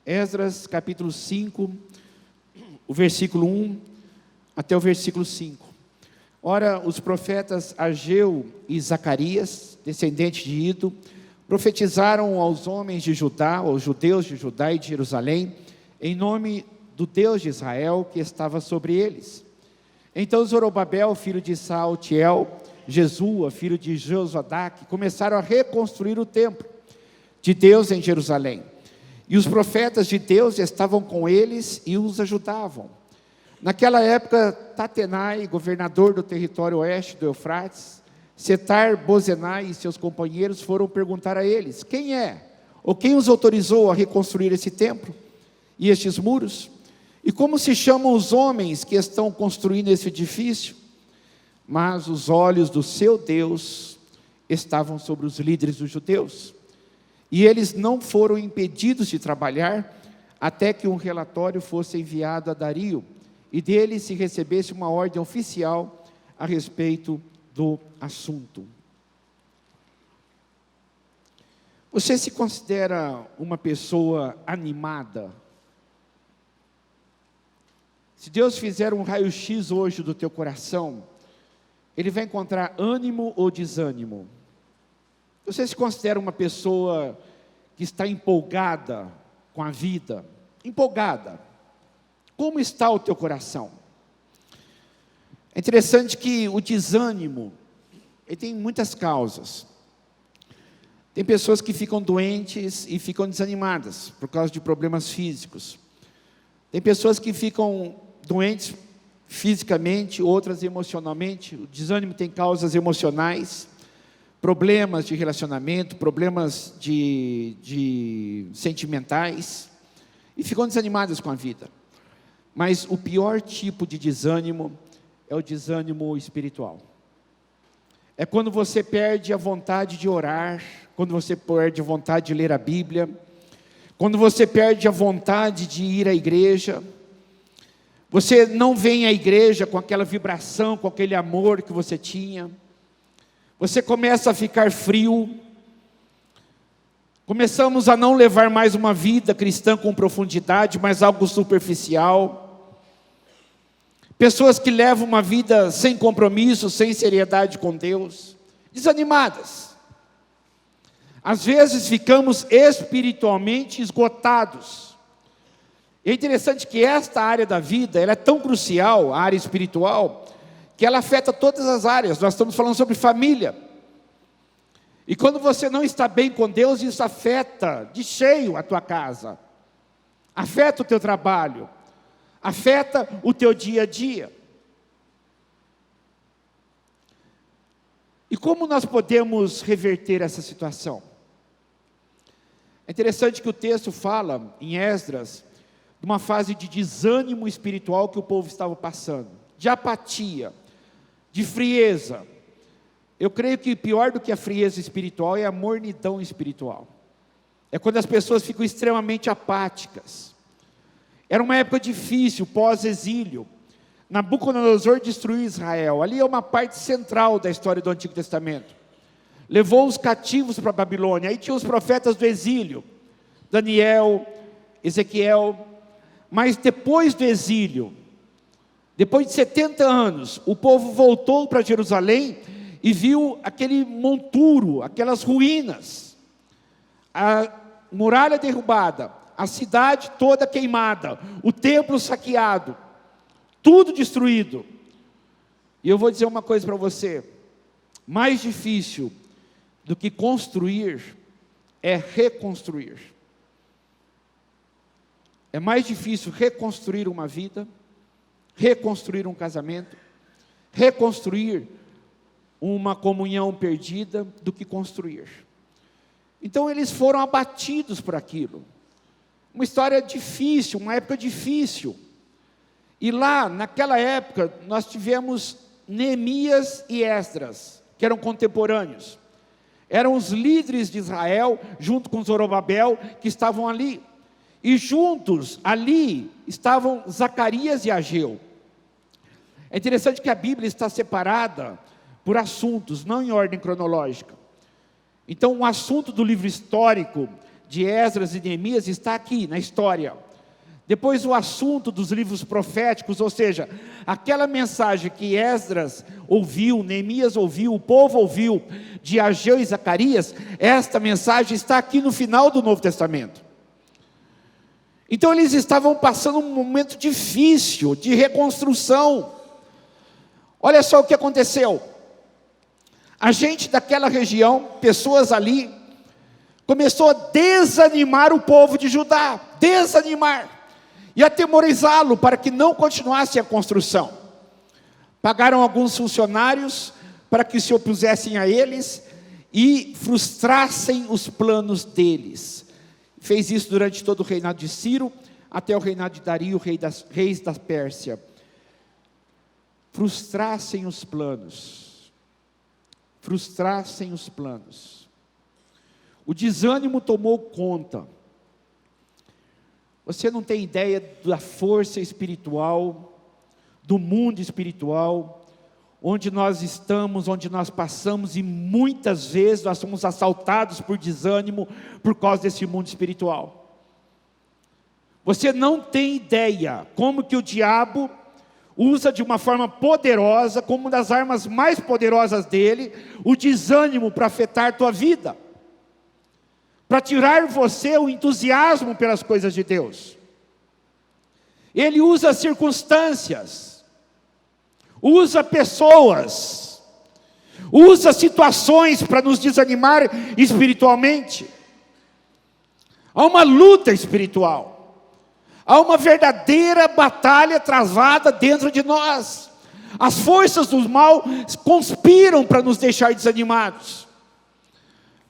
Esdras capítulo 5, o versículo 1 até o versículo 5. Ora, os profetas Ageu e Zacarias, descendentes de Ido, profetizaram aos homens de Judá, aos judeus de Judá e de Jerusalém, em nome do Deus de Israel que estava sobre eles. Então Zorobabel, filho de Saltiel, Jesua, filho de Josadaque, começaram a reconstruir o templo de Deus em Jerusalém. E os profetas de Deus estavam com eles e os ajudavam. Naquela época, Tatenai, governador do território oeste do Eufrates, Setar-Bozenai e seus companheiros foram perguntar a eles: quem é? Ou quem os autorizou a reconstruir esse templo e estes muros? E como se chamam os homens que estão construindo esse edifício? Mas os olhos do seu Deus estavam sobre os líderes dos judeus. E eles não foram impedidos de trabalhar até que um relatório fosse enviado a Dario e dele se recebesse uma ordem oficial a respeito do assunto. Você se considera uma pessoa animada? Se Deus fizer um raio-x hoje do teu coração, Ele vai encontrar ânimo ou desânimo? Você se considera uma pessoa que está empolgada com a vida? Empolgada. Como está o teu coração? É interessante que o desânimo, ele tem muitas causas. Tem pessoas que ficam doentes e ficam desanimadas por causa de problemas físicos. Tem pessoas que ficam doentes fisicamente, outras emocionalmente. O desânimo tem causas emocionais, problemas de relacionamento, problemas de sentimentais, e ficam desanimadas com a vida. Mas o pior tipo de desânimo é o desânimo espiritual. É quando você perde a vontade de orar, quando você perde a vontade de ler a Bíblia, quando você perde a vontade de ir à igreja. Você não vem à igreja com aquela vibração, com aquele amor que você tinha. Você começa a ficar frio. Começamos a não levar mais uma vida cristã com profundidade, mas algo superficial. Pessoas que levam uma vida sem compromisso, sem seriedade com Deus, desanimadas. Às vezes ficamos espiritualmente esgotados. É interessante que esta área da vida, ela é tão crucial, a área espiritual, que ela afeta todas as áreas. Nós estamos falando sobre família. E quando você não está bem com Deus, isso afeta de cheio a tua casa. Afeta o teu trabalho. Afeta o teu dia a dia. E como nós podemos reverter essa situação? É interessante que o texto fala, em Esdras, de uma fase de desânimo espiritual que o povo estava passando, de apatia, de frieza. Eu creio que pior do que a frieza espiritual é a mornidão espiritual. É quando as pessoas ficam extremamente apáticas. Era uma época difícil, pós-exílio. Nabucodonosor destruiu Israel. Ali é uma parte central da história do Antigo Testamento. Levou os cativos para a Babilônia. Aí tinha os profetas do exílio, Daniel, Ezequiel. Mas depois do exílio, depois de 70 anos, o povo voltou para Jerusalém e viu aquele monturo, aquelas ruínas, a muralha derrubada, a cidade toda queimada, o templo saqueado, tudo destruído. E eu vou dizer uma coisa para você: mais difícil do que construir é reconstruir. É mais difícil reconstruir uma vida, reconstruir um casamento, reconstruir uma comunhão perdida, do que construir. Então eles foram abatidos por aquilo. Uma história difícil, uma época difícil. E lá, naquela época, nós tivemos Neemias e Esdras, que eram contemporâneos. Eram os líderes de Israel, junto com Zorobabel, que estavam ali. E juntos, ali, estavam Zacarias e Ageu. É interessante que a Bíblia está separada por assuntos, não em ordem cronológica. Então, o assunto do livro histórico de Esdras e Neemias está aqui na história. Depois o assunto dos livros proféticos, ou seja, aquela mensagem que Esdras ouviu, Neemias ouviu, o povo ouviu, de Ageu e Zacarias, esta mensagem está aqui no final do Novo Testamento. Então eles estavam passando um momento difícil, de reconstrução. Olha só o que aconteceu. A gente daquela região, pessoas ali, começou a desanimar o povo de Judá, desanimar, e atemorizá-lo para que não continuasse a construção. Pagaram alguns funcionários para que se opusessem a eles e frustrassem os planos deles. Fez isso durante todo o reinado de Ciro, até o reinado de Dario, reis da Pérsia. Frustrassem os planos. Frustrassem os planos. O desânimo tomou conta. Você não tem ideia da força espiritual, do mundo espiritual, onde nós estamos, onde nós passamos, e muitas vezes nós somos assaltados por desânimo, por causa desse mundo espiritual. Você não tem ideia como que o diabo usa de uma forma poderosa, como uma das armas mais poderosas dele, o desânimo para afetar a tua vida, para tirar você o entusiasmo pelas coisas de Deus. Ele usa circunstâncias, usa pessoas, usa situações para nos desanimar espiritualmente. Há uma luta espiritual, há uma verdadeira batalha travada dentro de nós. As forças do mal conspiram para nos deixar desanimados.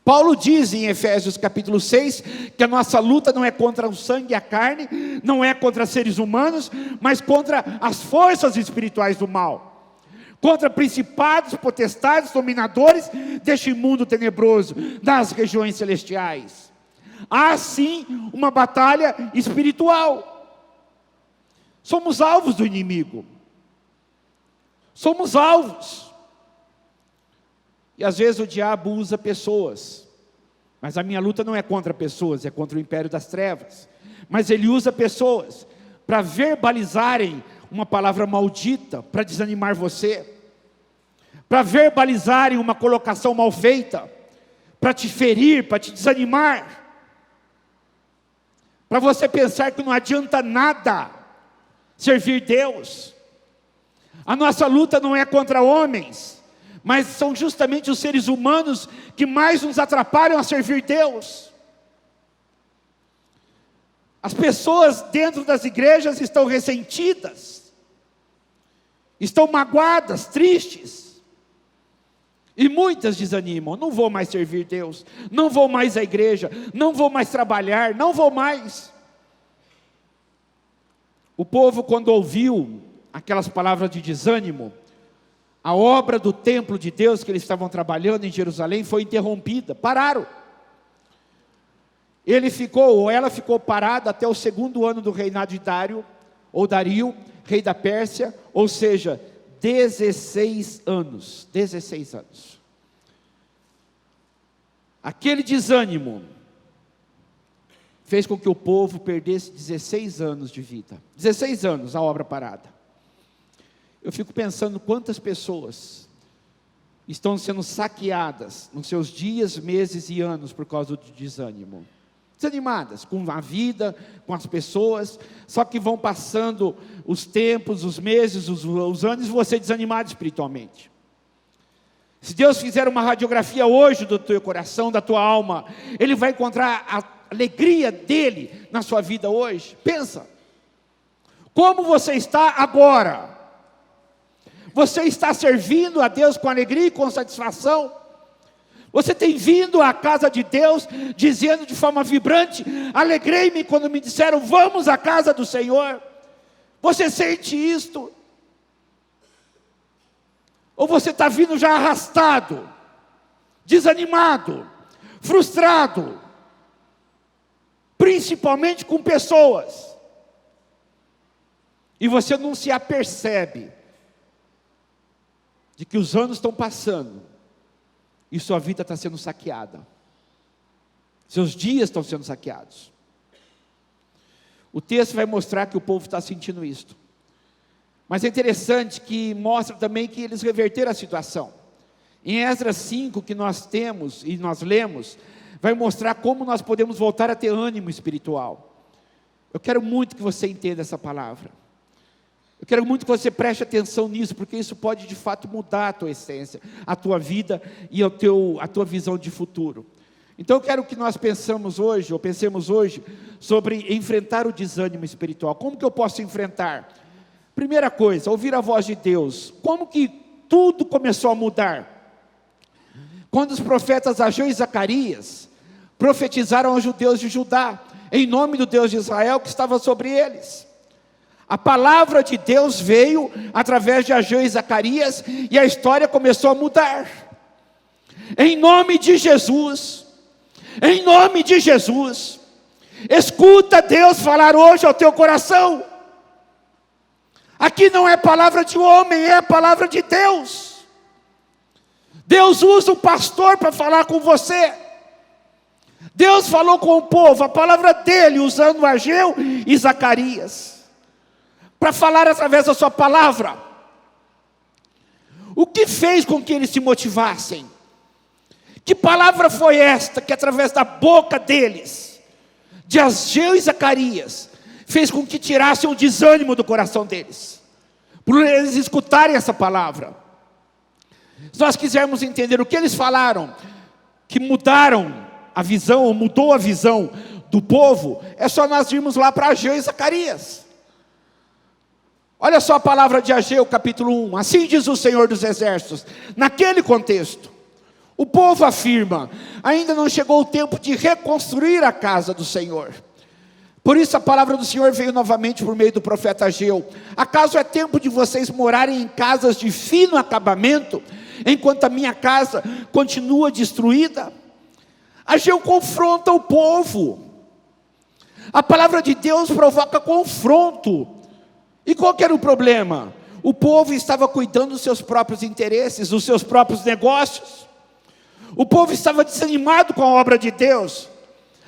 Paulo diz em Efésios capítulo 6, que a nossa luta não é contra o sangue e a carne, não é contra seres humanos, mas contra as forças espirituais do mal, contra principados, potestades, dominadores deste mundo tenebroso, das regiões celestiais. Há sim uma batalha espiritual. Somos alvos do inimigo, somos alvos. E às vezes o diabo usa pessoas, mas a minha luta não é contra pessoas, é contra o império das trevas. Mas ele usa pessoas para verbalizarem uma palavra maldita, para desanimar você, para verbalizarem uma colocação mal feita, para te ferir, para te desanimar, para você pensar que não adianta nada servir Deus. A nossa luta não é contra homens, mas são justamente os seres humanos que mais nos atrapalham a servir Deus. As pessoas dentro das igrejas estão ressentidas, estão magoadas, tristes, e muitas desanimam. Não vou mais servir Deus, não vou mais à igreja, não vou mais trabalhar, não vou mais. O povo, quando ouviu aquelas palavras de desânimo, a obra do templo de Deus que eles estavam trabalhando em Jerusalém foi interrompida, pararam. Ela ficou parada até o 2º ano do reinado de Dario, rei da Pérsia, ou seja, 16 anos. 16 anos. Aquele desânimo fez com que o povo perdesse 16 anos de vida. 16 anos a obra parada. Eu fico pensando quantas pessoas estão sendo saqueadas nos seus dias, meses e anos por causa do desânimo. Desanimadas com a vida, com as pessoas, só que vão passando os tempos, os meses, os anos, e você desanimado espiritualmente. Se Deus fizer uma radiografia hoje do teu coração, da tua alma, Ele vai encontrar a alegria dEle na sua vida hoje. Pensa, como você está agora? Você está servindo a Deus com alegria e com satisfação? Você tem vindo à casa de Deus dizendo de forma vibrante: alegrei-me quando me disseram vamos à casa do Senhor? Você sente isto? Ou você está vindo já arrastado, desanimado, frustrado, principalmente com pessoas, e você não se apercebe de que os anos estão passando e sua vida está sendo saqueada. Seus dias estão sendo saqueados. O texto vai mostrar que o povo está sentindo isto. Mas é interessante que mostra também que eles reverteram a situação. Em Esdras 5, que nós temos e nós lemos, vai mostrar como nós podemos voltar a ter ânimo espiritual. Eu quero muito que você entenda essa palavra. Eu quero muito que você preste atenção nisso, porque isso pode de fato mudar a tua essência, a tua vida e a tua visão de futuro. Então eu quero que nós pensemos hoje sobre enfrentar o desânimo espiritual. Como que eu posso enfrentar? Primeira coisa, ouvir a voz de Deus. Como que tudo começou a mudar? Quando os profetas Ageu e Zacarias profetizaram aos judeus de Judá, em nome do Deus de Israel que estava sobre eles. A palavra de Deus veio através de Ageu e Zacarias, e a história começou a mudar. Em nome de Jesus, escuta Deus falar hoje ao teu coração. Aqui não é palavra de homem, é a palavra de Deus. Deus usa o pastor para falar com você. Deus falou com o povo, a palavra dele, usando Ageu e Zacarias, para falar através da sua palavra. O que fez com que eles se motivassem? Que palavra foi esta que através da boca deles, de Ageu e Zacarias, fez com que tirassem o desânimo do coração deles, por eles escutarem essa palavra? Se nós quisermos entender o que eles falaram, que mudaram a visão, ou mudou a visão do povo, é só nós irmos lá para Ageu e Zacarias. Olha só a palavra de Ageu, capítulo 1. Assim diz o Senhor dos Exércitos. Naquele contexto, o povo afirma: ainda não chegou o tempo de reconstruir a casa do Senhor. Por isso a palavra do Senhor veio novamente por meio do profeta Ageu. Acaso é tempo de vocês morarem em casas de fino acabamento, enquanto a minha casa continua destruída? Ageu confronta o povo. A palavra de Deus provoca confronto. E qual que era o problema? O povo estava cuidando dos seus próprios interesses, dos seus próprios negócios. O povo estava desanimado com a obra de Deus.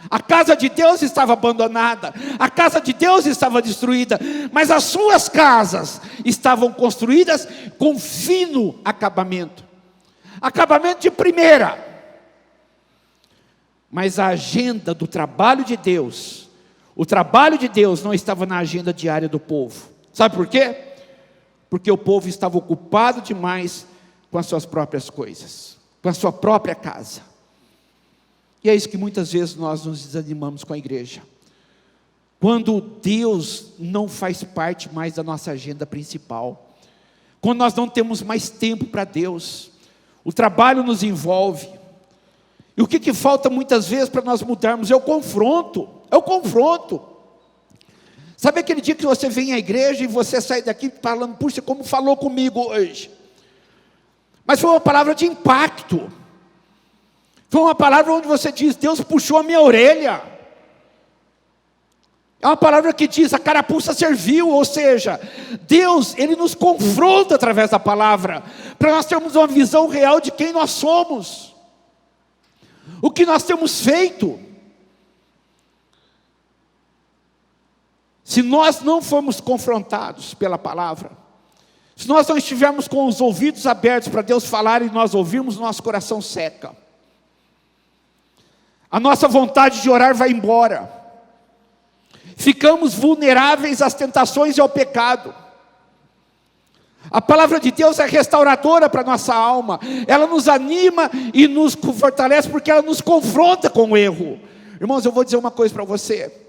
A casa de Deus estava abandonada, a casa de Deus estava destruída, mas as suas casas estavam construídas com fino acabamento, acabamento de primeira. Mas a agenda do trabalho de Deus, o trabalho de Deus não estava na agenda diária do povo. Sabe por quê? Porque o povo estava ocupado demais com as suas próprias coisas, com a sua própria casa. E é isso que muitas vezes nós nos desanimamos com a igreja. Quando Deus não faz parte mais da nossa agenda principal. Quando nós não temos mais tempo para Deus. O trabalho nos envolve. E o que falta muitas vezes para nós mudarmos? É o confronto. É o confronto. Sabe aquele dia que você vem à igreja e você sai daqui falando: puxa, como falou comigo hoje. Mas foi uma palavra de impacto. Foi uma palavra onde você diz: Deus puxou a minha orelha. É uma palavra que diz: a carapuça serviu. Ou seja, Deus, Ele nos confronta através da palavra, para nós termos uma visão real de quem nós somos, o que nós temos feito. Se nós não formos confrontados pela palavra, se nós não estivermos com os ouvidos abertos para Deus falar e nós ouvirmos, nosso coração seca. A nossa vontade de orar vai embora. Ficamos vulneráveis às tentações e ao pecado. A palavra de Deus é restauradora para a nossa alma. Ela nos anima e nos fortalece, porque ela nos confronta com o erro. Irmãos, eu vou dizer uma coisa para você.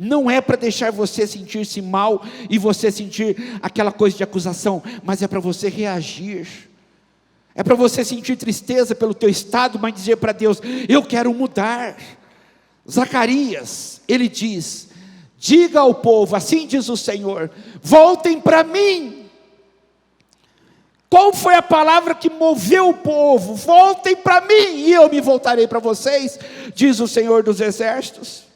Não é para deixar você sentir-se mal e você sentir aquela coisa de acusação, mas é para você reagir. É para você sentir tristeza pelo teu estado, mas dizer para Deus: eu quero mudar. Zacarias, ele diz: diga ao povo, assim diz o Senhor, voltem para mim. Qual foi a palavra que moveu o povo? Voltem para mim e eu me voltarei para vocês, diz o Senhor dos Exércitos.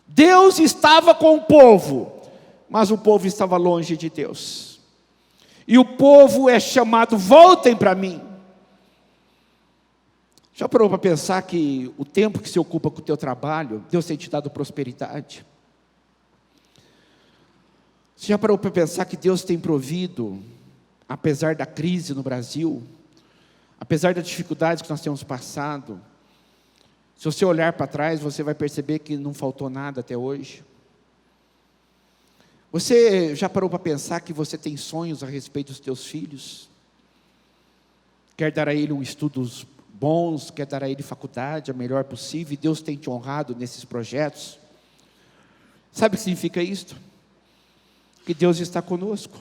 Deus estava com o povo, mas o povo estava longe de Deus. E o povo é chamado: voltem para mim. Já parou para pensar que o tempo que se ocupa com o teu trabalho, Deus tem te dado prosperidade? Você já parou para pensar que Deus tem provido, apesar da crise no Brasil, apesar das dificuldades que nós temos passado? Se você olhar para trás, você vai perceber que não faltou nada até hoje. Você já parou para pensar que você tem sonhos a respeito dos teus filhos? Quer dar a ele estudos bons, quer dar a ele faculdade, a melhor possível, e Deus tem te honrado nesses projetos. Sabe o que significa isto? Que Deus está conosco.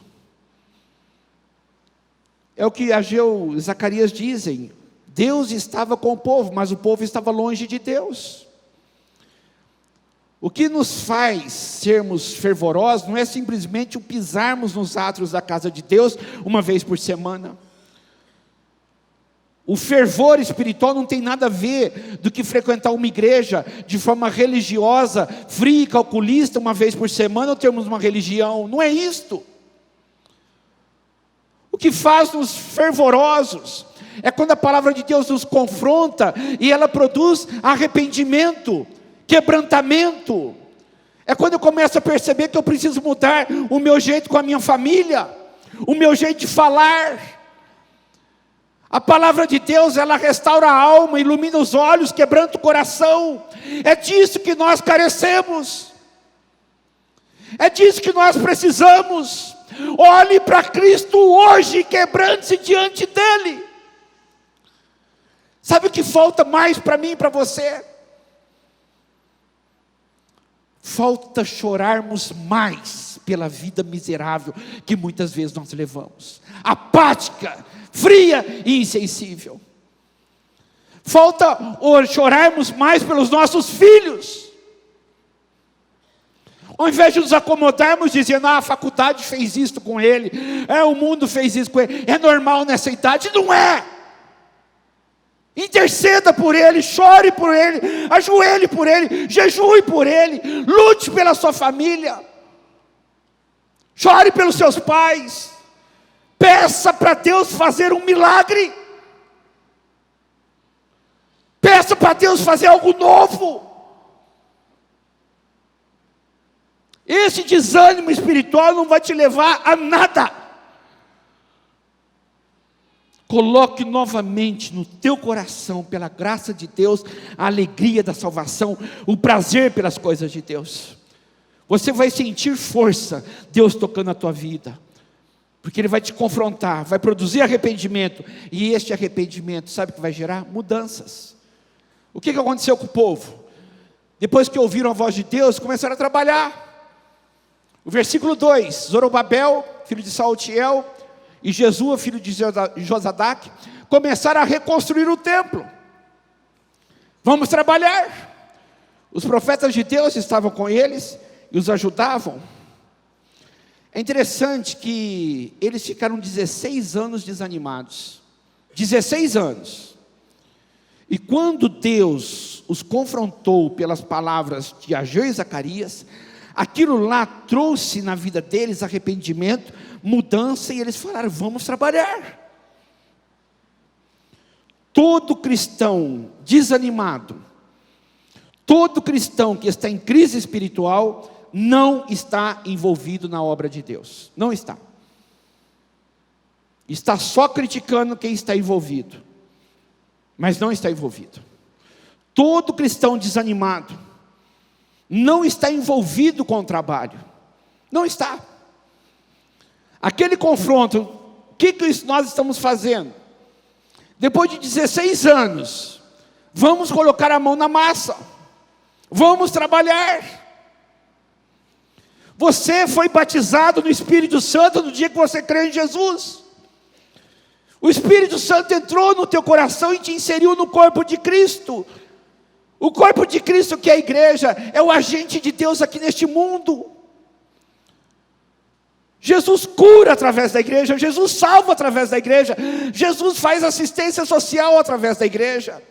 É o que Ageu e Zacarias dizem. Deus estava com o povo, mas o povo estava longe de Deus. O que nos faz sermos fervorosos não é simplesmente o pisarmos nos átrios da casa de Deus uma vez por semana. O fervor espiritual não tem nada a ver do que frequentar uma igreja de forma religiosa, fria e calculista, uma vez por semana, ou termos uma religião. Não é isto. O que faz-nos fervorosos é quando a palavra de Deus nos confronta e ela produz arrependimento, quebrantamento. É quando eu começo a perceber que eu preciso mudar o meu jeito com a minha família, o meu jeito de falar. A palavra de Deus, ela restaura a alma, ilumina os olhos, quebranta o coração. É disso que nós carecemos. É disso que nós precisamos. Olhe para Cristo hoje, quebrante-se diante dEle. Sabe o que falta mais para mim e para você? Falta chorarmos mais pela vida miserável que muitas vezes nós levamos. Apática, fria e insensível. Falta chorarmos mais pelos nossos filhos. Ao invés de nos acomodarmos dizendo, a faculdade fez isto com ele, o mundo fez isso com ele, é normal nessa idade. Não é. Interceda por ele, chore por ele, ajoelhe por ele, jejue por ele, lute pela sua família, chore pelos seus pais, peça para Deus fazer um milagre, peça para Deus fazer algo novo. Esse desânimo espiritual não vai te levar a nada. Coloque novamente no teu coração, pela graça de Deus, a alegria da salvação, o prazer pelas coisas de Deus. Você vai sentir força, Deus tocando a tua vida, porque Ele vai te confrontar, vai produzir arrependimento, e este arrependimento, sabe o que vai gerar? Mudanças. O que aconteceu com o povo? Depois que ouviram a voz de Deus, começaram a trabalhar. O versículo 2, Zorobabel, filho de Saltiel, e Jesua, filho de Josadaque, começaram a reconstruir o templo. Vamos trabalhar. Os profetas de Deus estavam com eles e os ajudavam. É interessante que eles ficaram 16 anos desanimados. 16 anos. E quando Deus os confrontou pelas palavras de Ageu e Zacarias, aquilo lá trouxe na vida deles arrependimento, mudança, e eles falaram, vamos trabalhar. Todo cristão desanimado, todo cristão que está em crise espiritual, não está envolvido na obra de Deus. Não está. Está só criticando quem está envolvido, mas não está envolvido. Todo cristão desanimado não está envolvido com o trabalho. Não está. Aquele confronto, o que nós estamos fazendo? Depois de 16 anos, vamos colocar a mão na massa. Vamos trabalhar. Você foi batizado no Espírito Santo no dia que você creu em Jesus. O Espírito Santo entrou no teu coração e te inseriu no corpo de Cristo. O corpo de Cristo, que é a igreja, é o agente de Deus aqui neste mundo. Jesus cura através da igreja, Jesus salva através da igreja, Jesus faz assistência social através da igreja.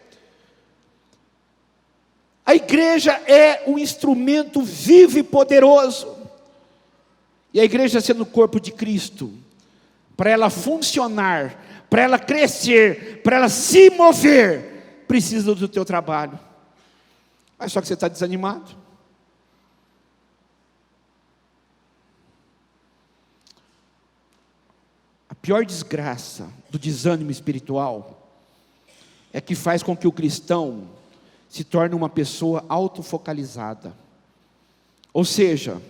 A igreja é um instrumento vivo e poderoso. E a igreja sendo o corpo de Cristo, para ela funcionar, para ela crescer, para ela se mover, precisa do teu trabalho, mas só que você está desanimado. A pior desgraça do desânimo espiritual é que faz com que o cristão se torne uma pessoa autofocalizada. Ou seja,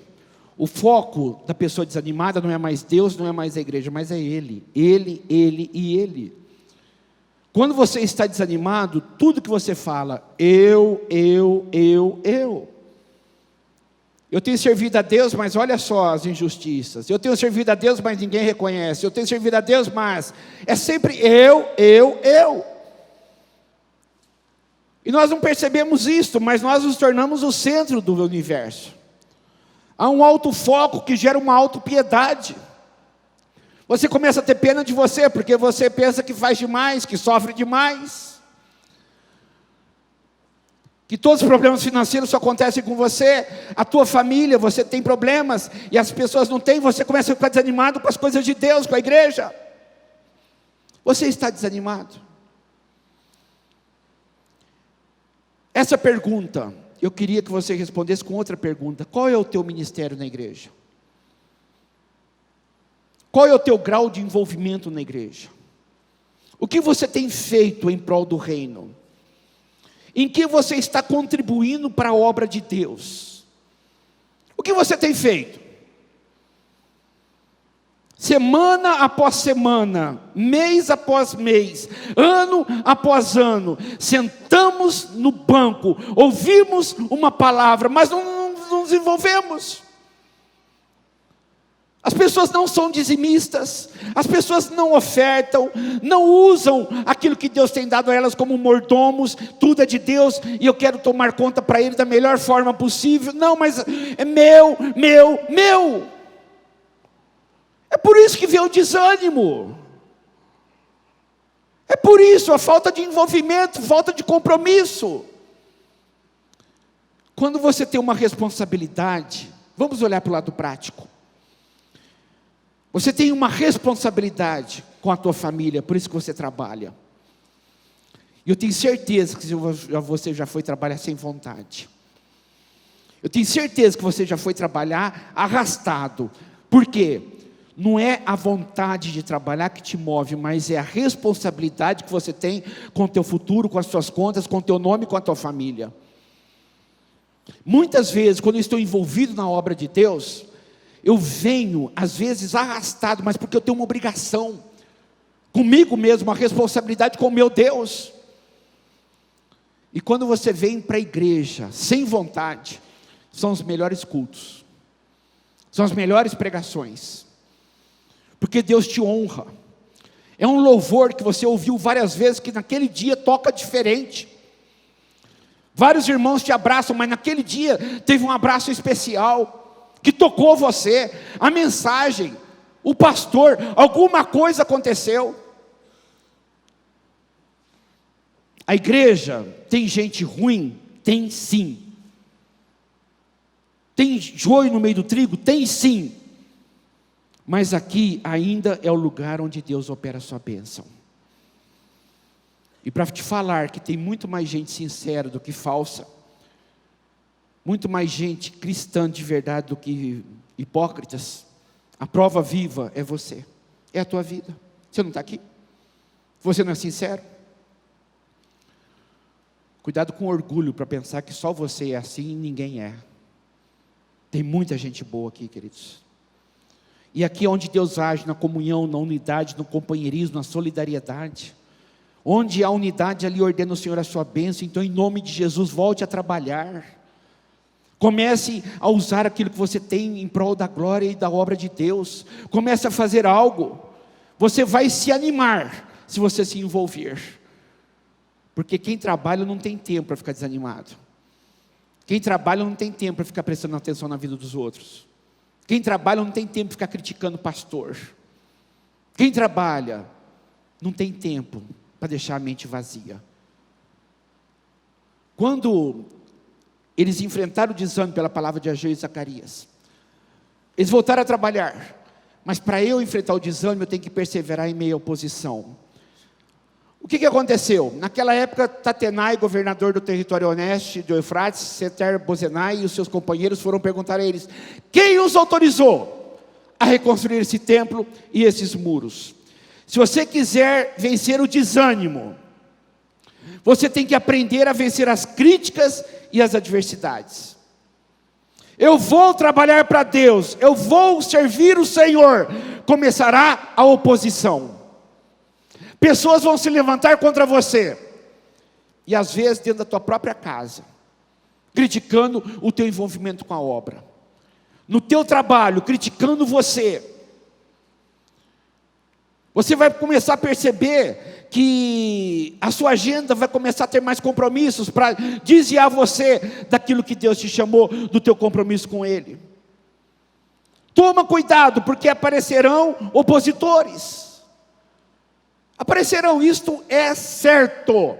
o foco da pessoa desanimada não é mais Deus, não é mais a igreja, mas é ele e ele. Quando você está desanimado, tudo que você fala, eu. Eu tenho servido a Deus, mas olha só as injustiças. Eu tenho servido a Deus, mas ninguém reconhece. Eu tenho servido a Deus, mas é sempre eu. E nós não percebemos isso, mas nós nos tornamos o centro do universo. Há um alto foco que gera uma autopiedade. Você começa a ter pena de você, porque você pensa que faz demais, que sofre demais. Que todos os problemas financeiros só acontecem com você. A tua família, você tem problemas, e as pessoas não têm, você começa a ficar desanimado com as coisas de Deus, com a igreja. Você está desanimado? Essa pergunta, eu queria que você respondesse com outra pergunta. Qual é o teu ministério na igreja? Qual é o teu grau de envolvimento na igreja? O que você tem feito em prol do reino? Em que você está contribuindo para a obra de Deus? O que você tem feito? Semana após semana, mês após mês, ano após ano, sentamos no banco, ouvimos uma palavra, mas não nos envolvemos. As pessoas não são dizimistas, as pessoas não ofertam, não usam aquilo que Deus tem dado a elas como mordomos. Tudo é de Deus e eu quero tomar conta para Ele da melhor forma possível. Não, mas é meu. É por isso que veio o desânimo. É por isso a falta de envolvimento, falta de compromisso. Quando você tem uma responsabilidade, vamos olhar para o lado prático. Você tem uma responsabilidade com a tua família, por isso que você trabalha. E eu tenho certeza que você já foi trabalhar sem vontade. Eu tenho certeza que você já foi trabalhar arrastado. Por quê? Não é a vontade de trabalhar que te move, mas é a responsabilidade que você tem com o teu futuro, com as suas contas, com o teu nome, com a tua família. Muitas vezes, quando eu estou envolvido na obra de Deus, eu venho, às vezes, arrastado, mas porque eu tenho uma obrigação comigo mesmo, uma responsabilidade com o meu Deus. E quando você vem para a igreja sem vontade, são os melhores cultos, são as melhores pregações, porque Deus te honra. É um louvor que você ouviu várias vezes, que naquele dia toca diferente. Vários irmãos te abraçam, mas naquele dia teve um abraço especial que tocou você, a mensagem, o pastor, alguma coisa aconteceu. A igreja tem gente ruim? Tem sim. Tem joio no meio do trigo? Tem sim. Mas aqui ainda é o lugar onde Deus opera a sua bênção. E para te falar que tem muito mais gente sincera do que falsa, muito mais gente cristã de verdade do que hipócritas, a prova viva é você, é a tua vida. Você não está aqui? Você não é sincero? Cuidado com orgulho para pensar que só você é assim e ninguém é. Tem muita gente boa aqui, queridos. E aqui é onde Deus age, na comunhão, na unidade, no companheirismo, na solidariedade. Onde há unidade, ali ordena o Senhor a sua bênção. Então, em nome de Jesus, volte a trabalhar. Comece a usar aquilo que você tem em prol da glória e da obra de Deus. Comece a fazer algo. Você vai se animar se você se envolver. Porque quem trabalha não tem tempo para ficar desanimado. Quem trabalha não tem tempo para ficar prestando atenção na vida dos outros. Quem trabalha não tem tempo para ficar criticando o pastor. Quem trabalha não tem tempo para deixar a mente vazia. Quando eles enfrentaram o desânimo pela palavra de Ageu e Zacarias, eles voltaram a trabalhar. Mas para eu enfrentar o desânimo, eu tenho que perseverar em meio à oposição. O que aconteceu? Naquela época, Tatenai, governador do território oeste do Eufrates, Setar-Bozenai e os seus companheiros foram perguntar a eles: quem os autorizou a reconstruir esse templo e esses muros? Se você quiser vencer o desânimo, você tem que aprender a vencer as críticas e as adversidades. Eu vou trabalhar para Deus, eu vou servir o Senhor. Começará a oposição. Pessoas vão se levantar contra você. E às vezes dentro da tua própria casa, criticando o teu envolvimento com a obra. No teu trabalho, criticando você. Você vai começar a perceber que a sua agenda vai começar a ter mais compromissos para desviar você daquilo que Deus te chamou, do teu compromisso com Ele. Toma cuidado, porque aparecerão opositores. Aparecerão, isto é certo.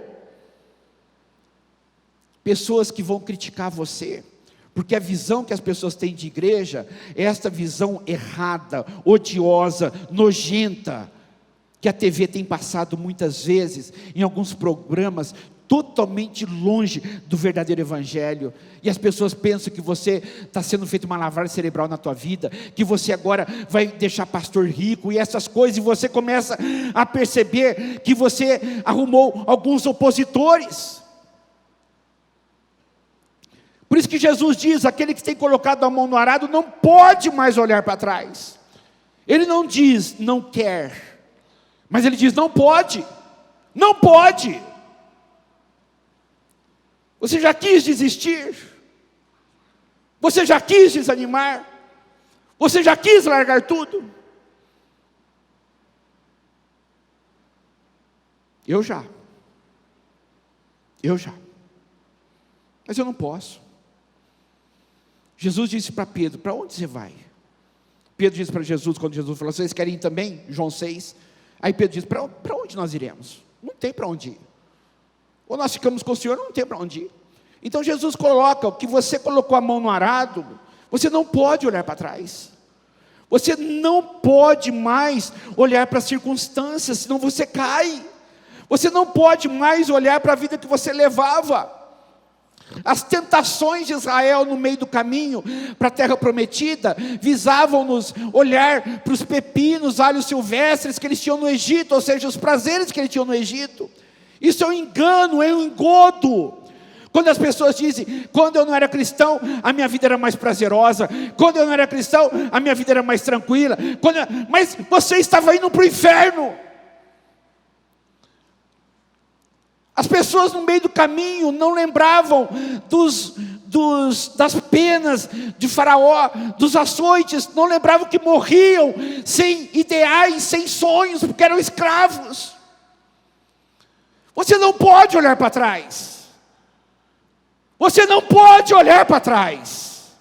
Pessoas que vão criticar você, porque a visão que as pessoas têm de igreja é esta visão errada, odiosa, nojenta, que a TV tem passado muitas vezes, em alguns programas, totalmente longe do verdadeiro evangelho, e as pessoas pensam que você está sendo feito uma lavagem cerebral na tua vida, que você agora vai deixar pastor rico, e essas coisas, e você começa a perceber que você arrumou alguns opositores. Por isso que Jesus diz: aquele que tem colocado a mão no arado não pode mais olhar para trás. Ele não diz não quer, mas ele diz não pode, não pode. Você já quis desistir? Você já quis desanimar? Você já quis largar tudo? Eu já. Mas eu não posso. Jesus disse para Pedro: para onde você vai? Pedro disse para Jesus, quando Jesus falou: vocês querem ir também? João 6. Aí Pedro disse: para onde nós iremos? Não tem para onde ir. Ou nós ficamos com o Senhor, não tem para onde ir. Então Jesus coloca: o que você colocou a mão no arado, você não pode olhar para trás. Você não pode mais olhar para as circunstâncias, senão você cai. Você não pode mais olhar para a vida que você levava. As tentações de Israel no meio do caminho para a terra prometida visavam-nos olhar para os pepinos, alhos silvestres que eles tinham no Egito, ou seja, os prazeres que eles tinham no Egito. Isso é um engano, é um engodo. Quando as pessoas dizem: quando eu não era cristão, a minha vida era mais prazerosa. Quando eu não era cristão, a minha vida era mais tranquila. Mas você estava indo para o inferno. As pessoas no meio do caminho não lembravam das penas de Faraó, dos açoites, não lembravam que morriam sem ideais, sem sonhos, porque eram escravos. Você não pode olhar para trás. Você não pode olhar para trás.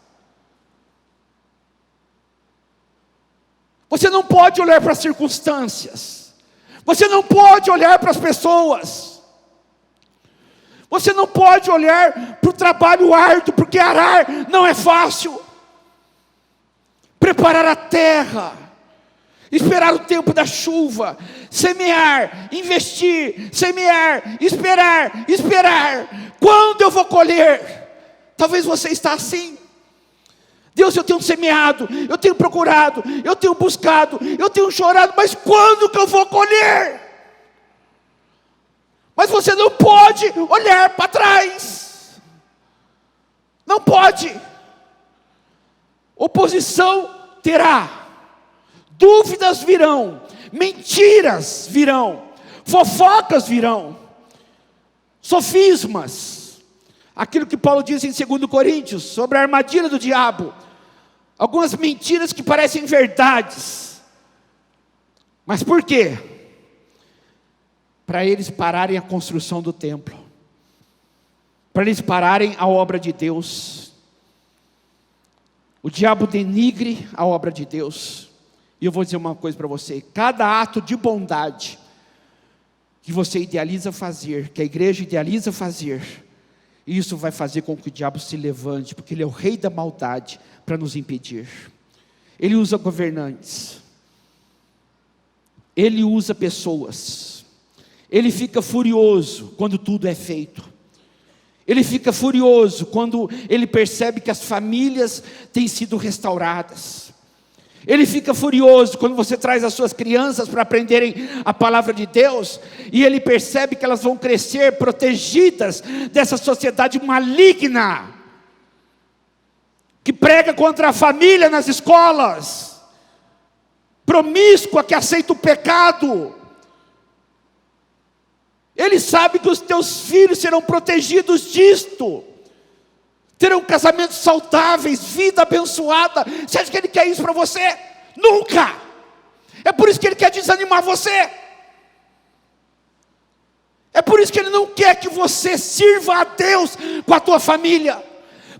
Você não pode olhar para as circunstâncias. Você não pode olhar para as pessoas. Você não pode olhar para o trabalho árduo, porque arar não é fácil. Preparar a terra, esperar o tempo da chuva, semear, investir, semear, esperar. Quando eu vou colher? Talvez você está assim. Deus, eu tenho semeado, eu tenho procurado, eu tenho buscado, eu tenho chorado, mas quando que eu vou colher? Mas você não pode olhar para trás. Não pode. Oposição terá. Dúvidas virão. Mentiras virão. Fofocas virão. Sofismas. Aquilo que Paulo diz em 2 Coríntios sobre a armadilha do diabo. Algumas mentiras que parecem verdades. Mas por quê? Para eles pararem a construção do templo, para eles pararem a obra de Deus. O diabo denigre a obra de Deus. E eu vou dizer uma coisa para você: cada ato de bondade que você idealiza fazer, que a igreja idealiza fazer, isso vai fazer com que o diabo se levante, porque ele é o rei da maldade, para nos impedir. Ele usa governantes, ele usa pessoas, ele fica furioso quando tudo é feito. Ele fica furioso quando ele percebe que as famílias têm sido restauradas. Ele fica furioso quando você traz as suas crianças para aprenderem a palavra de Deus, e ele percebe que elas vão crescer protegidas dessa sociedade maligna, que prega contra a família nas escolas, promíscua, que aceita o pecado. Ele sabe que os teus filhos serão protegidos disto, terão casamentos saudáveis, vida abençoada. Você acha que ele quer isso para você? Nunca! É por isso que ele quer desanimar você. É por isso que ele não quer que você sirva a Deus com a tua família.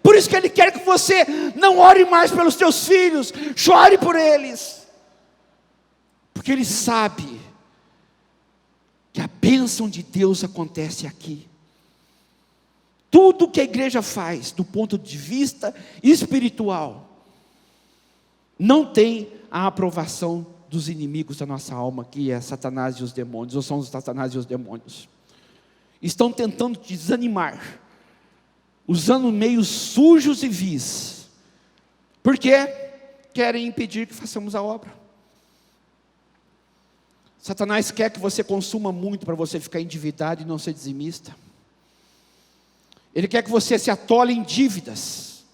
Por isso que ele quer que você não ore mais pelos teus filhos, chore por eles. Porque ele sabe que a bênção de Deus acontece aqui. Tudo que a igreja faz, do ponto de vista espiritual, não tem a aprovação dos inimigos da nossa alma, que é Satanás e os demônios, ou são os Satanás e os demônios. Estão tentando te desanimar, usando meios sujos e vis, porque querem impedir que façamos a obra. Satanás quer que você consuma muito para você ficar endividado e não ser dizimista. Ele quer que você se atole em dívidas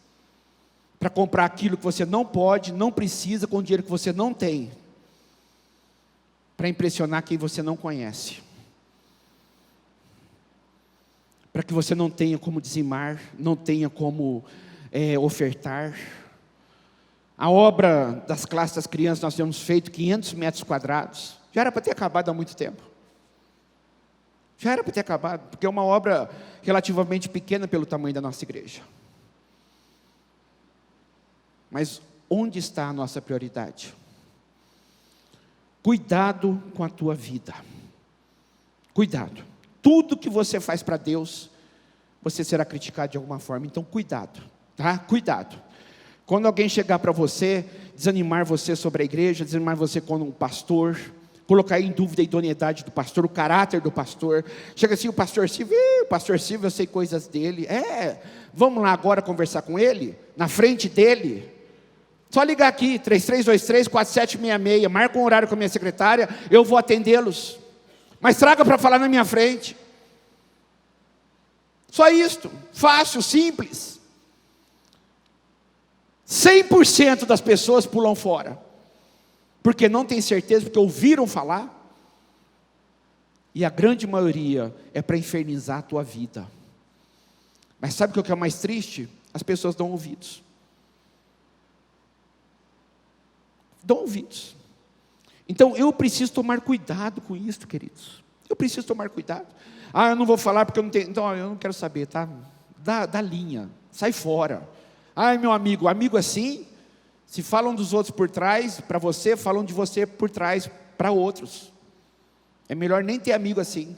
para comprar aquilo que você não pode, não precisa, com dinheiro que você não tem, para impressionar quem você não conhece, para que você não tenha como dizimar, não tenha como ofertar. A obra das classes das crianças, nós temos feito 500 metros quadrados, já era para ter acabado há muito tempo. Já era para ter acabado, porque é uma obra relativamente pequena pelo tamanho da nossa igreja. Mas onde está a nossa prioridade? Cuidado com a tua vida. Cuidado. Tudo que você faz para Deus, você será criticado de alguma forma. Então cuidado, tá? Cuidado. Quando alguém chegar para você, desanimar você sobre a igreja, desanimar você como um pastor, colocar em dúvida a idoneidade do pastor, o caráter do pastor. Chega assim, o pastor Silvio, eu sei coisas dele. Vamos lá agora conversar com ele, na frente dele. Só ligar aqui, 3323-4766, marca um horário com a minha secretária, eu vou atendê-los. Mas traga para falar na minha frente. Só isto, fácil, simples. 100% das pessoas pulam fora, porque não tem certeza, porque ouviram falar, e a grande maioria é para infernizar a tua vida. Mas sabe o que é o mais triste? As pessoas dão ouvidos. Dão ouvidos. Então eu preciso tomar cuidado com isso, queridos. Eu preciso tomar cuidado. Eu não vou falar porque eu não tenho. Então eu não quero saber, tá? Dá linha, sai fora. Meu amigo assim. Se falam dos outros por trás, para você, falam de você por trás para outros. É melhor nem ter amigo assim.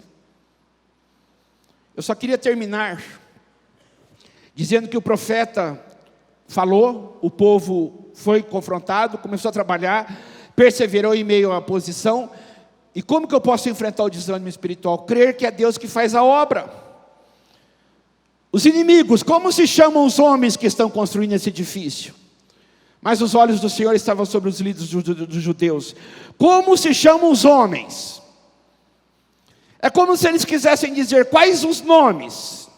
Eu só queria terminar dizendo que o profeta falou, o povo foi confrontado, começou a trabalhar, perseverou em meio à oposição. E como que eu posso enfrentar o desânimo espiritual? Crer que é Deus que faz a obra. Os inimigos, como se chamam os homens que estão construindo esse edifício? Mas os olhos do Senhor estavam sobre os líderes dos judeus. Como se chamam os homens? É como se eles quisessem dizer, quais os nomes?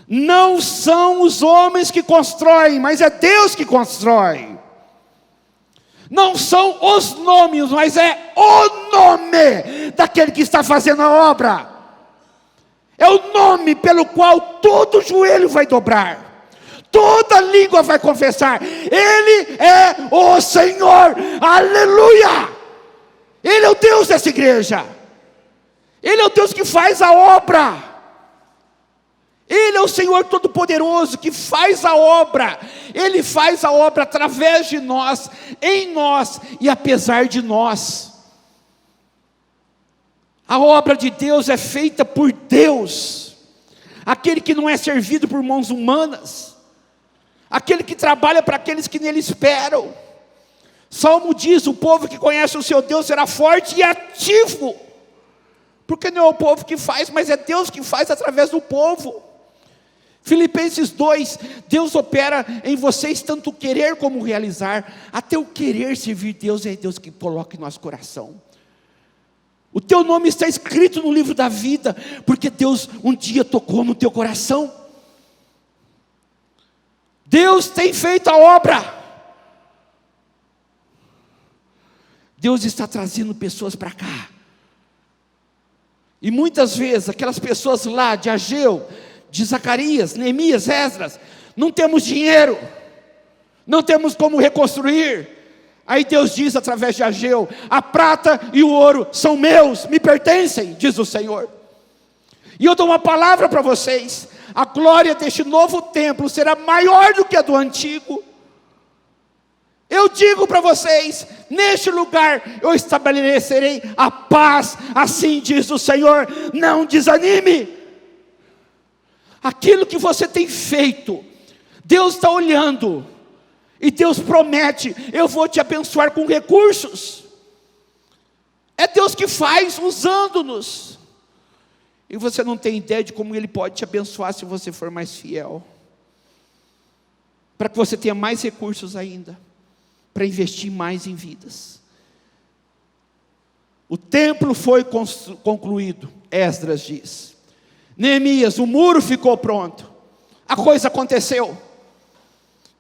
Não são os homens que constroem, mas é Deus que constrói. Não são os nomes, mas é o nome daquele que está fazendo a obra. É o nome pelo qual todo joelho vai dobrar, toda língua vai confessar, Ele é o Senhor, aleluia! Ele é o Deus dessa igreja, Ele é o Deus que faz a obra, Ele é o Senhor Todo-Poderoso que faz a obra, Ele faz a obra através de nós, em nós e apesar de nós. A obra de Deus é feita por Deus, aquele que não é servido por mãos humanas, aquele que trabalha para aqueles que nele esperam. Salmo diz, o povo que conhece o seu Deus será forte e ativo, Porque não é o povo que faz, mas é Deus que faz através do povo. Filipenses 2, Deus opera em vocês tanto o querer como o realizar. Até o querer servir Deus é Deus que coloca em nosso coração. O teu nome está escrito no livro da vida, porque Deus um dia tocou no teu coração. Deus tem feito a obra. Deus está trazendo pessoas para cá. E muitas vezes, aquelas pessoas lá de Ageu, de Zacarias, Neemias, Esdras, não temos dinheiro, não temos como reconstruir. Aí Deus diz através de Ageu: a prata e o ouro são meus, me pertencem, diz o Senhor. E eu dou uma palavra para vocês: a glória deste novo templo será maior do que a do antigo. Eu digo para vocês, neste lugar eu estabelecerei a paz, assim diz o Senhor. Não desanime. Aquilo que você tem feito, Deus está olhando, e Deus promete: eu vou te abençoar com recursos. É Deus que faz, usando-nos. E você não tem ideia de como Ele pode te abençoar se você for mais fiel, para que você tenha mais recursos ainda, para investir mais em vidas. O templo foi concluído, Esdras diz. Neemias, o muro ficou pronto. A coisa aconteceu.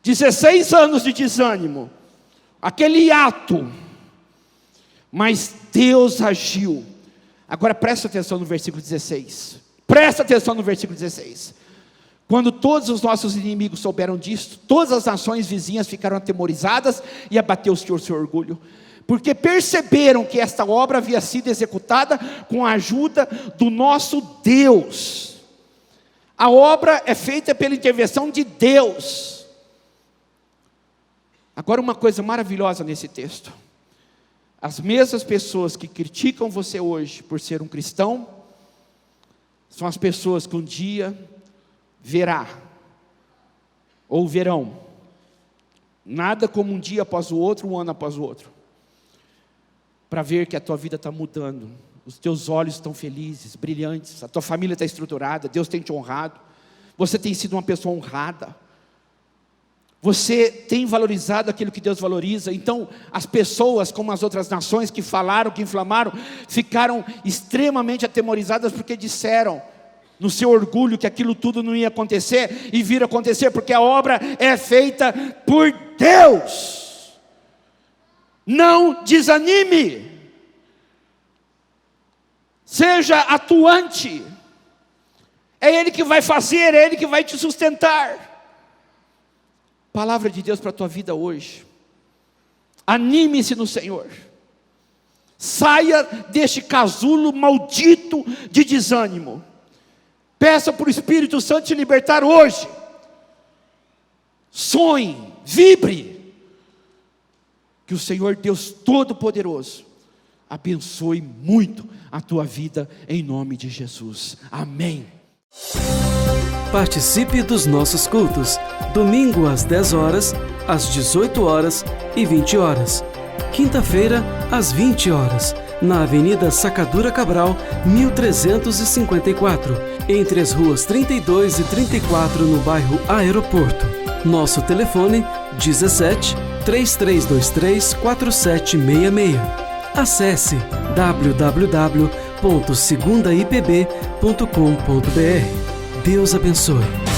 16 anos de desânimo, aquele ato, mas Deus agiu. Agora presta atenção no versículo 16. Presta atenção no versículo 16. Quando todos os nossos inimigos souberam disto, todas as nações vizinhas ficaram atemorizadas e abateu-se o seu orgulho, porque perceberam que esta obra havia sido executada com a ajuda do nosso Deus. A obra é feita pela intervenção de Deus. Agora, uma coisa maravilhosa nesse texto: as mesmas pessoas que criticam você hoje por ser um cristão, são as pessoas que um dia verão, nada como um dia após o outro, um ano após o outro, para ver que a tua vida está mudando, os teus olhos estão felizes, brilhantes, a tua família está estruturada, Deus tem te honrado, você tem sido uma pessoa honrada, você tem valorizado aquilo que Deus valoriza. Então as pessoas, como as outras nações que falaram, que inflamaram, ficaram extremamente atemorizadas, porque disseram no seu orgulho que aquilo tudo não ia acontecer, e vir acontecer, porque a obra é feita por Deus. Não desanime, seja atuante, é Ele que vai fazer, é Ele que vai te sustentar. Palavra de Deus para a tua vida hoje: anime-se no Senhor, saia deste casulo maldito de desânimo, peça para o Espírito Santo te libertar hoje. Sonhe, vibre, que o Senhor Deus Todo-Poderoso abençoe muito a tua vida, em nome de Jesus, amém. Participe dos nossos cultos, domingo às 10 horas, às 18 horas e 20 horas. Quinta-feira, às 20 horas, na Avenida Sacadura Cabral, 1354, entre as ruas 32 e 34, no bairro Aeroporto. Nosso telefone, 17 3323 4766. Acesse www.segundaipb.com.br. Deus abençoe.